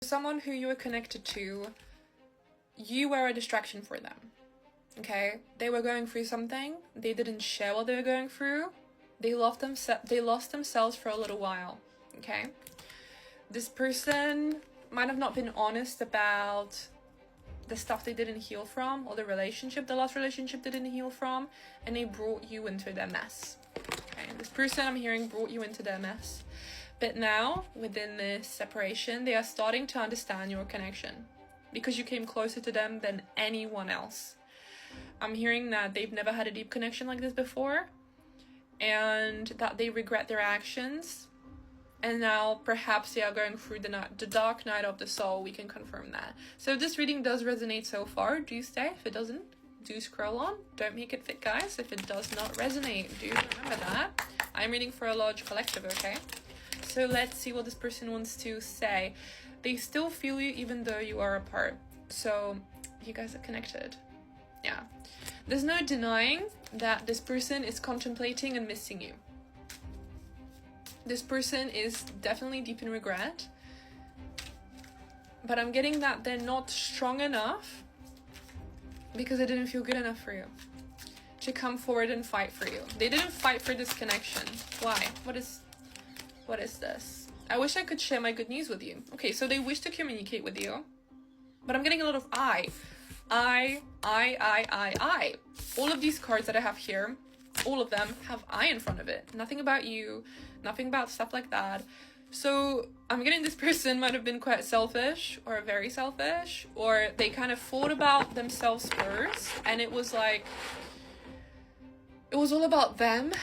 Someone who you were connected to, you were a distraction for them, okay? They were going through something, they didn't share what they were going through, they lost themselves for a little while, okay? This person might have not been honest about the stuff they didn't heal from, or the last relationship they didn't heal from, and they brought you into their mess, okay? This person, I'm hearing, brought you into their mess. But now, within this separation, they are starting to understand your connection because you came closer to them than anyone else. I'm hearing that they've never had a deep connection like this before, and that they regret their actions. And now, perhaps they are going through the dark night of the soul. We can confirm that. So if this reading does resonate so far, do stay. If it doesn't, do scroll on. Don't make it fit, guys. If it does not resonate, do remember that. I'm reading for a large collective, okay? So let's see what this person wants to say. They still feel you even though you are apart. So you guys are connected. Yeah. There's no denying that this person is contemplating and missing you. This person is definitely deep in regret. But I'm getting that they're not strong enough because it didn't feel good enough for you to come forward and fight for you. They didn't fight for this connection. Why? What is this? I wish I could share my good news with you. Okay, so they wish to communicate with you, but I'm getting a lot of I. All of these cards that I have here, all of them have I in front of it. Nothing about you, nothing about stuff like that. So I'm getting this person might have been quite selfish, or very selfish, or they kind of thought about themselves first, and it was like, it was all about them.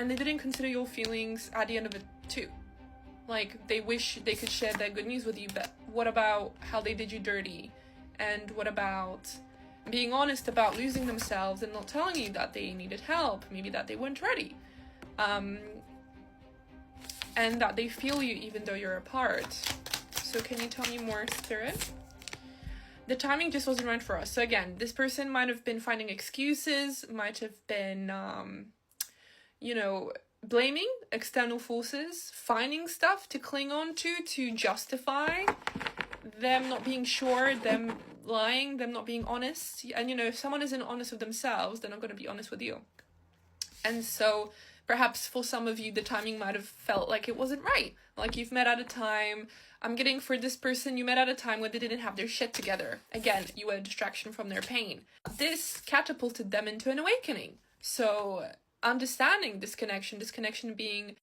And they didn't consider your feelings at the end of it too. Like, they wish they could share their good news with you, but what about how they did you dirty? And what about being honest about losing themselves and not telling you that they needed help, maybe that they weren't ready? And that they feel you even though you're apart. So can you tell me more, Spirit? The timing just wasn't right for us. So again, this person might have been finding excuses, might have been blaming external forces, finding stuff to cling on to justify them not being sure, them lying, them not being honest. And if someone isn't honest with themselves, they're not going to be honest with you. And so perhaps for some of you, the timing might have felt like it wasn't right. Like you've met at a time, I'm getting for this person, you met at a time where they didn't have their shit together. Again, you were a distraction from their pain. This catapulted them into an awakening. So understanding this connection being